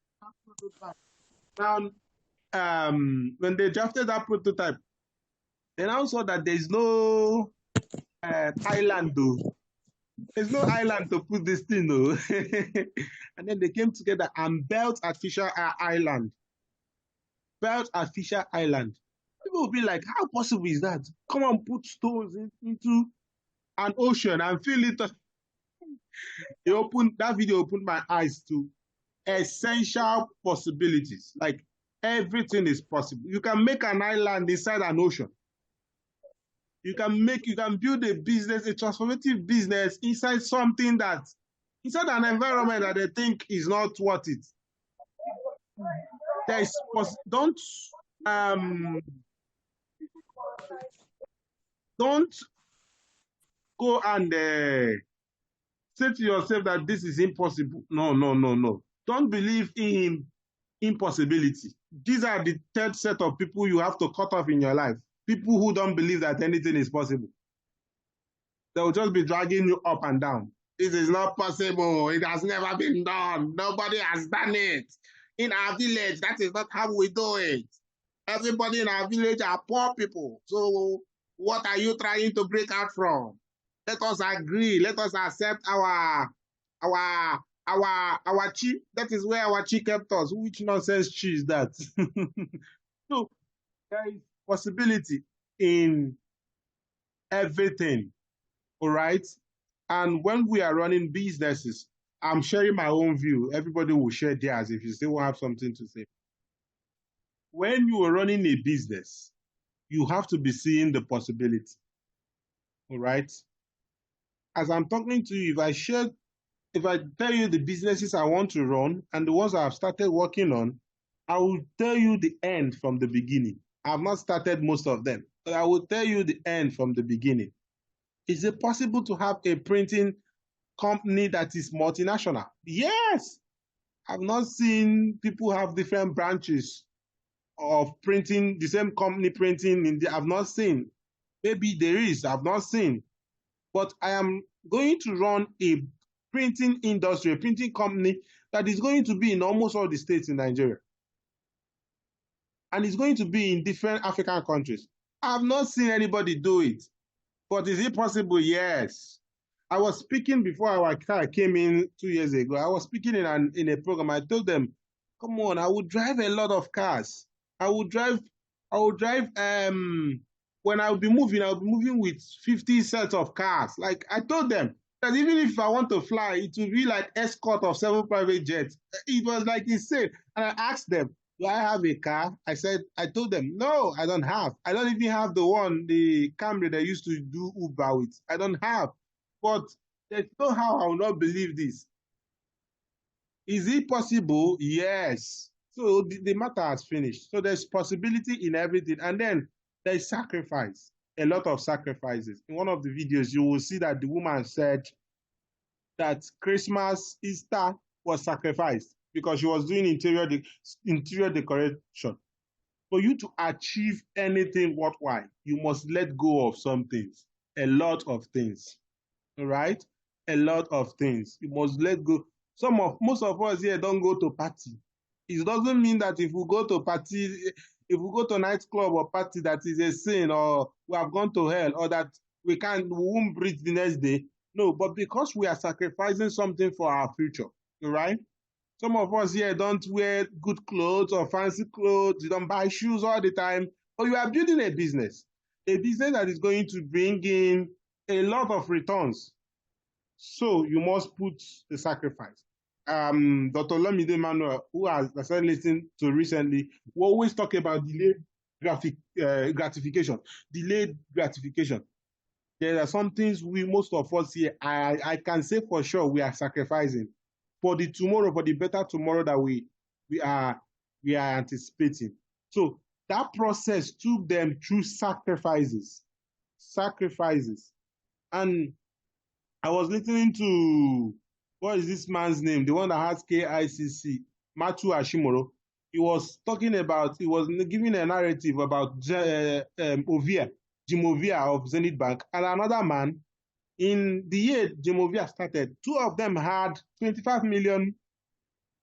when they drafted that prototype, they now saw that there's no island though. There's no island to put this thing though. And then they came together and built artificial island. Built artificial island. People will be like, how possible is that? Come on, put stones into an ocean and fill it up. That video opened my eyes to essential possibilities. Like everything is possible. You can make an island inside an ocean. You can build a business, a transformative business inside inside an environment that they think is not worth it. Don't go and say to yourself that this is impossible. No. Don't believe in impossibility. These are the third set of people you have to cut off in your life. People who don't believe that anything is possible. They will just be dragging you up and down. This is not possible. It has never been done. Nobody has done it. In our village, that is not how we do it. Everybody in our village are poor people. So what are you trying to break out from? Let us agree. Let us accept our chi. That is where our chi kept us. Which nonsense chi is that? So there is possibility in everything. All right. And when we are running businesses, I'm sharing my own view. Everybody will share theirs if you still have something to say. When you are running a business, you have to be seeing the possibility. All right. As I'm talking to you, if I tell you the businesses I want to run and the ones I've started working on, I will tell you the end from the beginning. I've not started most of them, but I will tell you the end from the beginning. Is it possible to have a printing company that is multinational? Yes. I've not seen people have different branches of printing, the same company printing in the, I've not seen. Maybe there is, I've not seen. But I am going to run a printing industry, a printing company that is going to be in almost all the states in Nigeria. And it's going to be in different African countries. I've not seen anybody do it. But is it possible? Yes. I was speaking before I came in 2 years ago. I was speaking in a program. I told them, come on, I would drive a lot of cars. I would drive, when I would be moving with 50 sets of cars. Like I told them that even if I want to fly, it would be like escort of 7 private jets. It was like insane. And I asked them, do I have a car? I told them, no, I don't have. I don't even have the Camry they used to do Uber with. I don't have. But there's no how I will not believe this. Is it possible? Yes. So the matter has finished. So there's possibility in everything. And then there's sacrifice, a lot of sacrifices. In one of the videos, you will see that the woman said that Christmas, Easter was sacrificed because she was doing interior decoration. For you to achieve anything worthwhile, you must let go of some things, a lot of things. All right? A lot of things. You must let go. Most of us here don't go to party. It doesn't mean that if we go to party, if we go to nightclub or party, that is a sin, or we have gone to hell, or that we won't breathe the next day. No, but because we are sacrificing something for our future, right? Some of us here don't wear good clothes or fancy clothes. You don't buy shoes all the time, but you are building a business that is going to bring in a lot of returns. So you must put the sacrifice. Dr. Lamide Manuel, who I started listening to recently, we always talk about delayed gratification. Delayed gratification. There are some things most of us here, I can say for sure we are sacrificing for the tomorrow, for the better tomorrow that we are anticipating. So that process took them through sacrifices. And I was listening to, what is this man's name? The one that has KICC, Matthew Ashimoro. He was giving a narrative about Jim Ovia of Zenith Bank, and another man. In the year Jim Ovia started, 2 of them had 25 million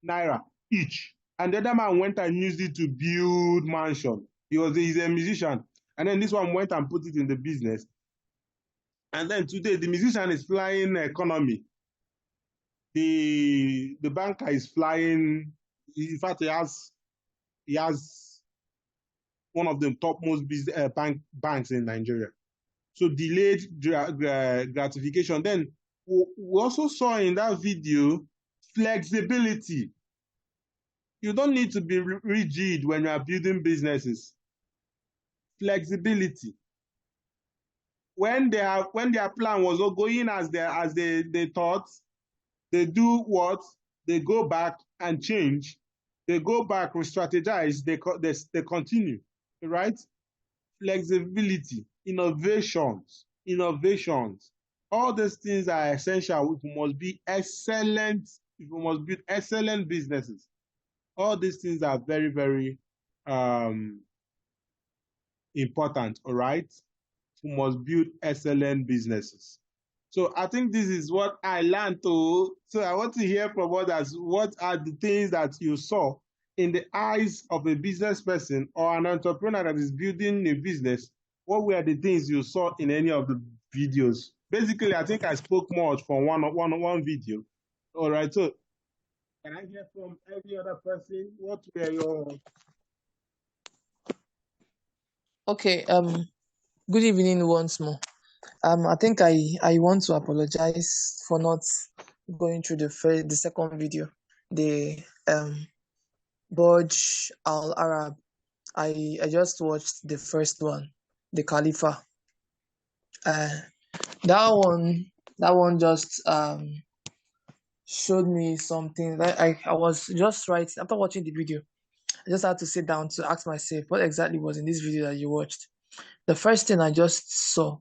naira each. And the other man went and used it to build mansion. He's a musician. And then this one went and put it in the business. And then today, the musician is flying economy. The banker is flying. In fact, he has one of the topmost banks in Nigeria. So delayed gratification. Then we also saw in that video flexibility. You don't need to be rigid when you are building businesses. Flexibility. When their plan was not going as they thought, they do what? They go back and change. They go back, re-strategize, they continue, right? Flexibility, innovations. All these things are essential. We must be excellent. We must build excellent businesses. All these things are very, very important, all right? We must build excellent businesses. So I think this is what I learned too. So I want to hear from others. What are the things that you saw in the eyes of a business person or an entrepreneur that is building a business? What were the things you saw in any of the videos? Basically, I think I spoke much from one video. All right. So can I hear from every other person? What were your... Okay. Good evening once more. I think I want to apologize for not going through the second video, the Burj Al Arab. I just watched the first one, the Khalifa. Uh, that one just showed me something. I was just writing after watching the video. I just had to sit down to ask myself what exactly was in this video that you watched. The first thing I just saw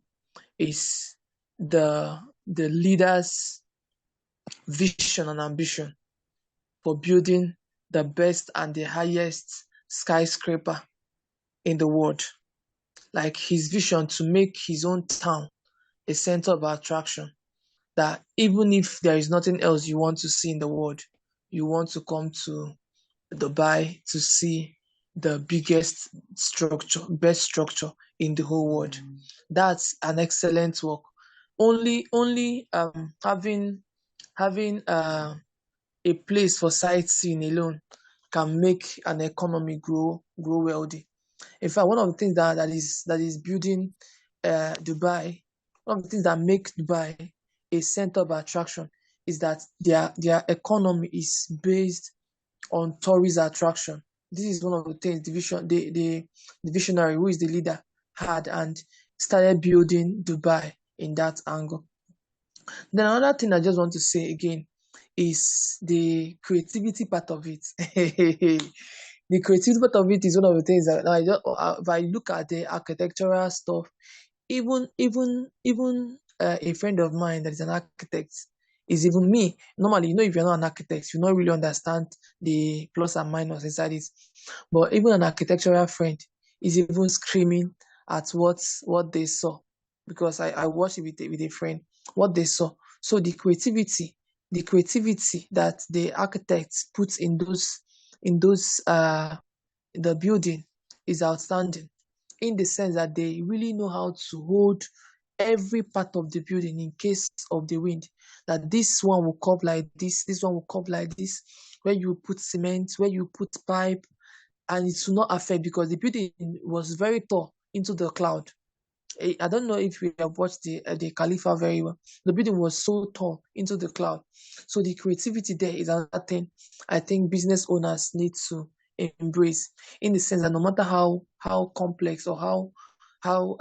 is the leader's vision and ambition for building the best and the highest skyscraper in the world. Like his vision to make his own town a center of attraction. That even if there is nothing else you want to see in the world, you want to come to Dubai to see the biggest structure, best structure in the whole world. That's an excellent work. Only having a place for sightseeing alone can make an economy grow wealthy. In fact, one of the things that is building Dubai, one of the things that make Dubai a center of attraction is that their economy is based on tourist attraction. This is one of the things the visionary who is the leader had and started building Dubai in that angle. Then another thing I just want to say again is the creativity part of it. The creativity part of it is one of the things that if I look at the architectural stuff, even a friend of mine that is an architect is even me. Normally, if you're not an architect, you don't really understand the plus and minus inside it. But even an architectural friend is even screaming at what they saw because I watched it with a friend what they saw. So the creativity that the architects put in those the building is outstanding in the sense that they really know how to hold every part of the building in case of the wind. That this one will come like this one will come like this, where you put cement, where you put pipe, and it will not affect because the building was very tall into the cloud. I don't know if you have watched the Khalifa very well. The building was so tall into the cloud. So the creativity there is another thing I think business owners need to embrace in the sense that no matter how complex or how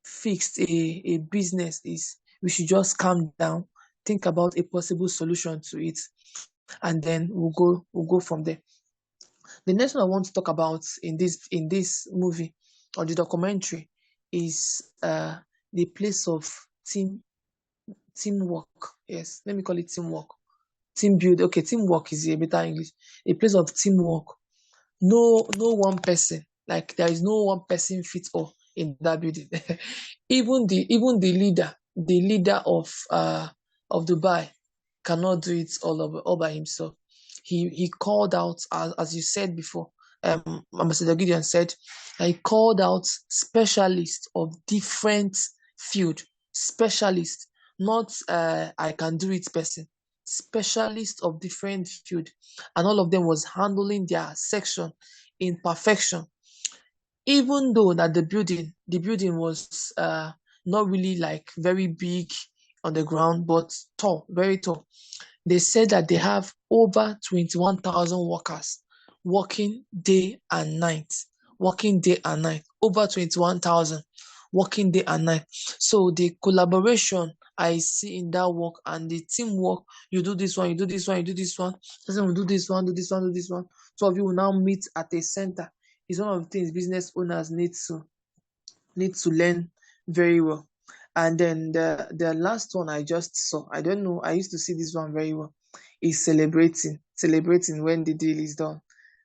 fixed a business is, we should just calm down, think about a possible solution to it, and then we'll go from there. The next one I want to talk about in this movie or the documentary is the place of teamwork. Yes, let me call it teamwork. Team build. Okay, teamwork is a better English. A place of teamwork. No one person. Like there is no one person fits all in that building. even the leader of Dubai cannot do it all by himself. He called out as you said before. Ambassador Gideon said he called out specialists of different field. Specialists, not I can do it person. Specialists of different field, and all of them was handling their section in perfection. Even though that the building was not really like very big on the ground, but tall, very tall. They said that they have over 21,000 workers working day and night, over 21,000 working day and night. So the collaboration I see in that work and the teamwork, you do this one, you do this one, you do this one, person will do this one, do this one, do this one. 2 of you will now meet at a center. Is one of the things business owners need to learn very well. And then the last one I just saw, I don't know, I used to see this one very well, is celebrating when the deal is done.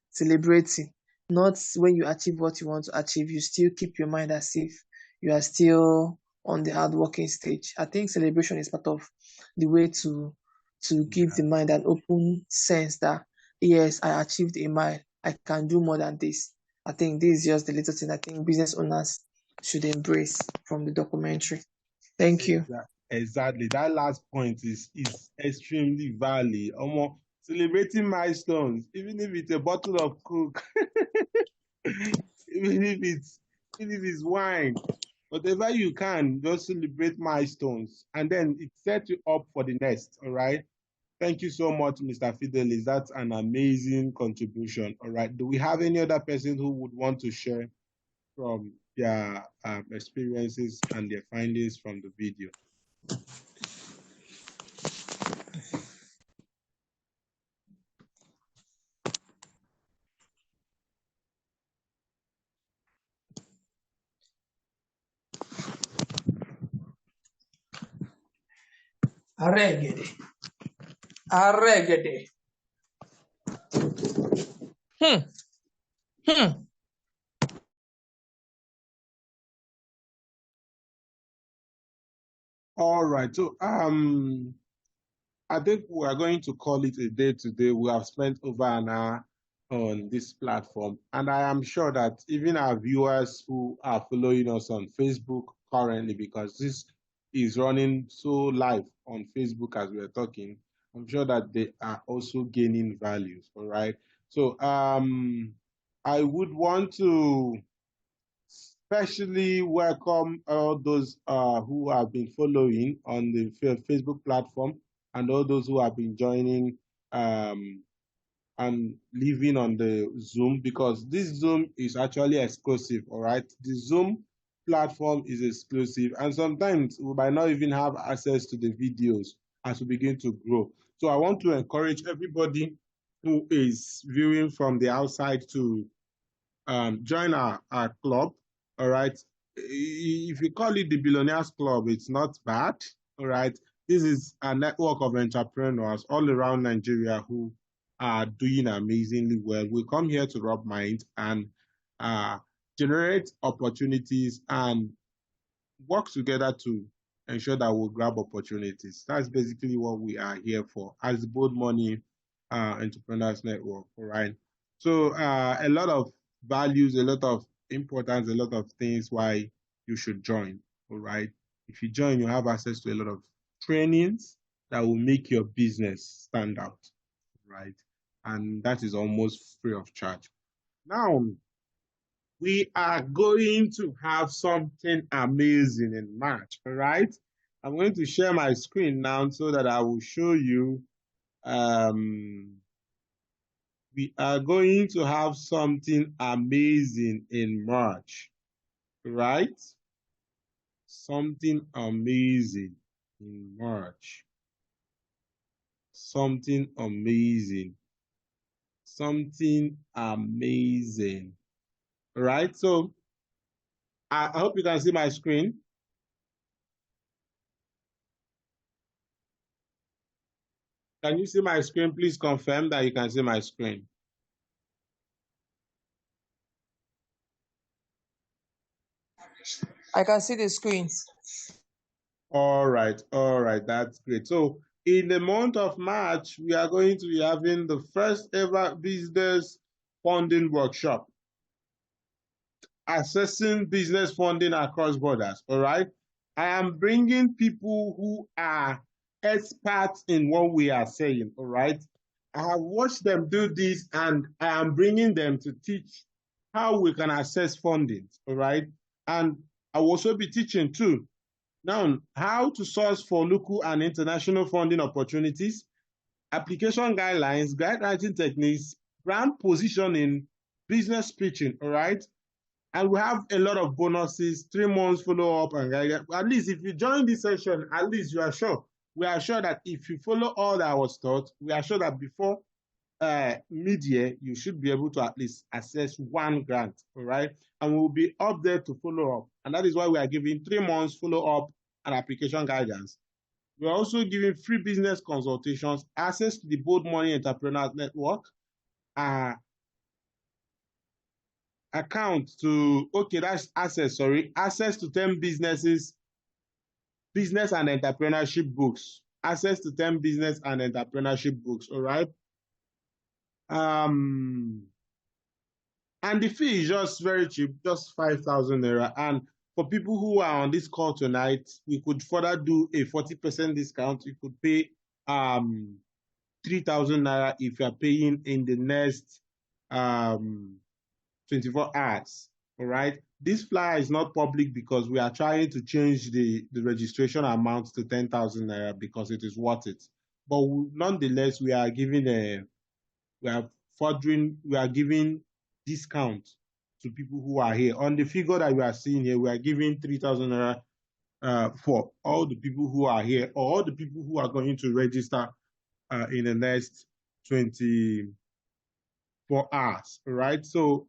Celebrating, not when you achieve what you want to achieve, you still keep your mind as if you are still on the hard working stage. I think celebration is part of the way to give the mind an open sense that yes, I achieved a mile, I can do more than this. I think this is just the little thing I think business owners should embrace from the documentary. Thank you. Exactly. That last point is extremely valid. Almost celebrating milestones, even if it's a bottle of Coke, even if it's wine, whatever you can, just celebrate milestones, and then it sets you up for the next. All right. Thank you so much, Mr. Fidelis. That's an amazing contribution. All right. Do we have any other person who would want to share from their experiences and their findings from the video? Arregede. Arregede. Hmm. Hmm. All right. So I think we are going to call it a day today. We have spent over an hour on this platform, and I am sure that even our viewers who are following us on Facebook currently, because this is running so live on Facebook as we are talking, I'm sure that they are also gaining values. All right. So I would want to especially welcome all those who have been following on the Facebook platform and all those who have been joining and living on the Zoom, because this Zoom is actually exclusive. All right. The Zoom platform is exclusive, and sometimes we might not even have access to the videos as we begin to grow. So I want to encourage everybody who is viewing from the outside to join our club. All right. If you call it the Billionaires Club, it's not bad. All right. This is a network of entrepreneurs all around Nigeria who are doing amazingly well. We come here to rub minds and generate opportunities and work together to ensure that we'll grab opportunities. That's basically what we are here for as the Bold Money Entrepreneurs Network. All right. So a lot of values, a lot of importance, a lot of things why you should join. All right. If you join, you have access to a lot of trainings that will make your business stand out. Right. And that is almost free of charge. Now, we are going to have something amazing in March. All right. I'm going to share my screen now so that I will show you. We are going to have something amazing in March, right? Something amazing in March. Something amazing. Something amazing. Right? So I hope you can see my screen. Can you see my screen? Please confirm that you can see my screen. I can see the screen. All right, that's great. So in the month of March, we are going to be having the first ever business funding workshop, assessing business funding across borders. All right. I am bringing people who are experts in what we are saying. All right. I have watched them do this, and I am bringing them to teach how we can assess funding. All right. And I will also be teaching too now how to source for local and international funding opportunities, application guidelines, guide writing techniques, brand positioning, business pitching. All right. And we have a lot of bonuses, 3 months follow-up, and at least if you join this session, at least you are sure. We are sure that if you follow all that was taught, we are sure that before mid-year, you should be able to at least access 1 grant, all right? And we'll be up there to follow up. And that is why we are giving 3 months follow-up and application guidance. We are also giving free business consultations, access to the Bold Money Entrepreneurs Network, account to, that's access, access to 10 business and entrepreneurship books, access to 10 business and entrepreneurship books, all right? And the fee is just very cheap, just 5,000 naira. And for people who are on this call tonight, we could further do a 40% discount. You could pay 3,000 naira if you are paying in the next 24 hours. All right. This flyer is not public because we are trying to change the registration amount to 10,000 naira because it is worth it. But nonetheless, we are giving discount to people who are here. On the figure that we are seeing here, we are giving 3,000 naira for all the people who are here, or all the people who are going to register in the next 24 hours, right? So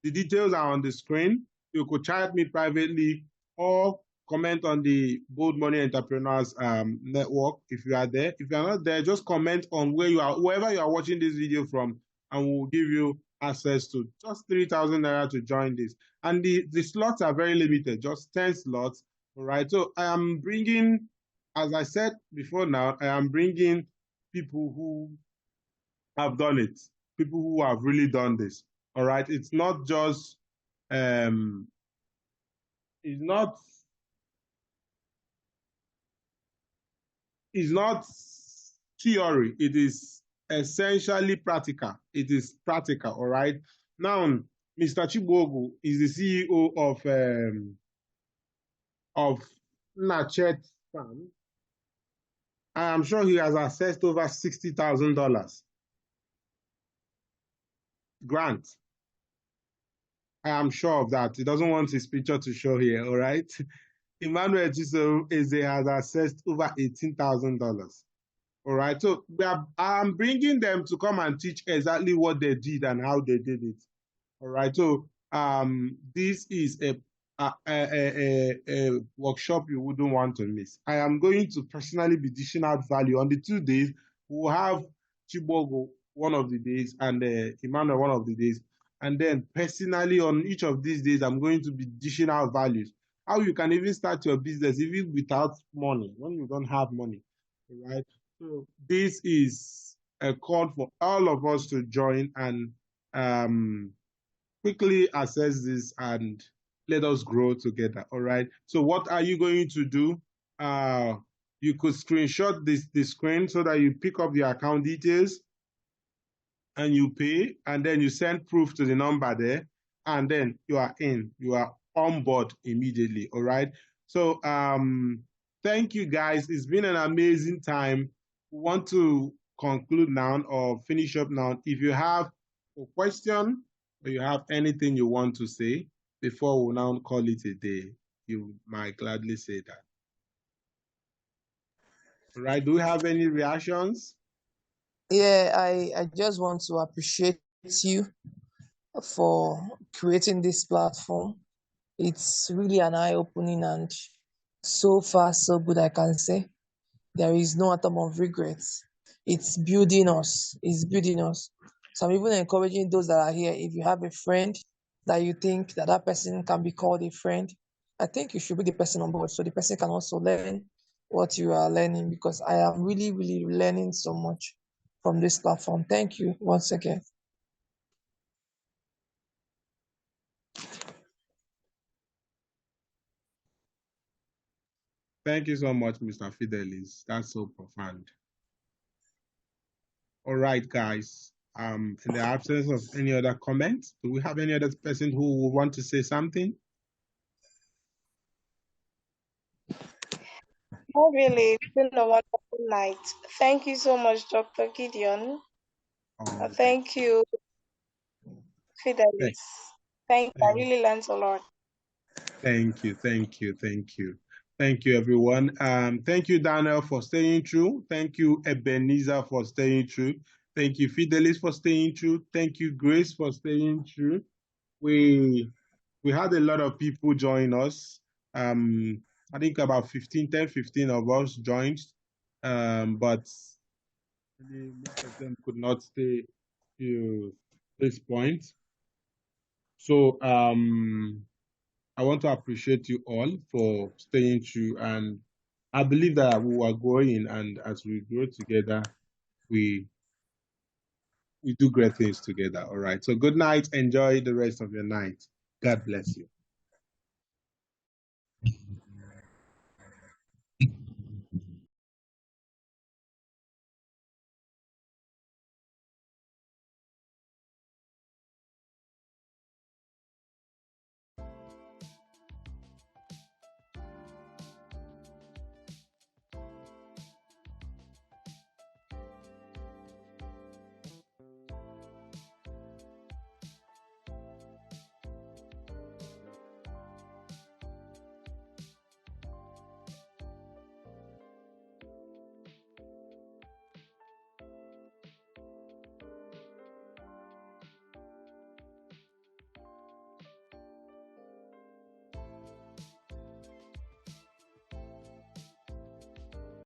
the details are on the screen. You could chat me privately or comment on the Bold Money Entrepreneurs network if you are there. If you are not there, just comment on where you are, wherever you are watching this video from, and we'll give you access to just 3,000 naira to join this. And the slots are very limited, just 10 slots. All right. So I am bringing, as I said before now, I am bringing people who have done it, people who have really done this. All right. It's not just, it's not theory. It is essentially practical. It is practical. All right. Now, Mr. Chibogu is the CEO of Nachet Farm. I am sure he has accessed over $60,000 grant. I am sure of that. He doesn't want his picture to show here, all right? Emmanuel Chiso has accessed over $18,000. All right, so I'm bringing them to come and teach exactly what they did and how they did it. All right, so this is a workshop you wouldn't want to miss. I am going to personally be dishing out value on the 2 days. We'll have Chibogo one of the days and Emmanuel one of the days. And then personally on each of these days, I'm going to be dishing out values. How you can even start your business even without money, when you don't have money, all right? So this is a call for all of us to join and quickly assess this and let us grow together, all right? So what are you going to do? You could screenshot the screen so that you pick up the account details and you pay, and then you send proof to the number there, and then you are in, you are on board immediately, all right? So thank you guys. It's been an amazing time. We want to conclude now or finish up now. If you have a question or you have anything you want to say before we now call it a day, you might gladly say that. All right, do we have any reactions? Yeah, I just want to appreciate you for creating this platform. It's really an eye-opening and so far so good, I can say. There is no atom of regrets. It's building us. It's building us. So I'm even encouraging those that are here. If you have a friend that you think that person can be called a friend, I think you should be the person on board so the person can also learn what you are learning, because I am really, really learning so much from this platform. Thank you once again. Thank you so much, Mr. Fidelis. That's so profound. All right, guys. In the absence of any other comments, do we have any other person who will want to say something? Oh, really? It's been a wonderful night. Thank you so much, Dr. Gideon. Thank you, Fidelis. Thank you. I really learned a lot. Thank you, thank you, thank you. Thank you, everyone. Thank you, Daniel, for staying true. Thank you, Ebenezer, for staying true. Thank you, Fidelis, for staying true. Thank you, Grace, for staying true. We had a lot of people join us. I think about 15 of us joined, but really most of them could not stay to this point. So I want to appreciate you all for staying true, and I believe that we are growing, and as we grow together, we do great things together. All right. So good night. Enjoy the rest of your night. God bless you.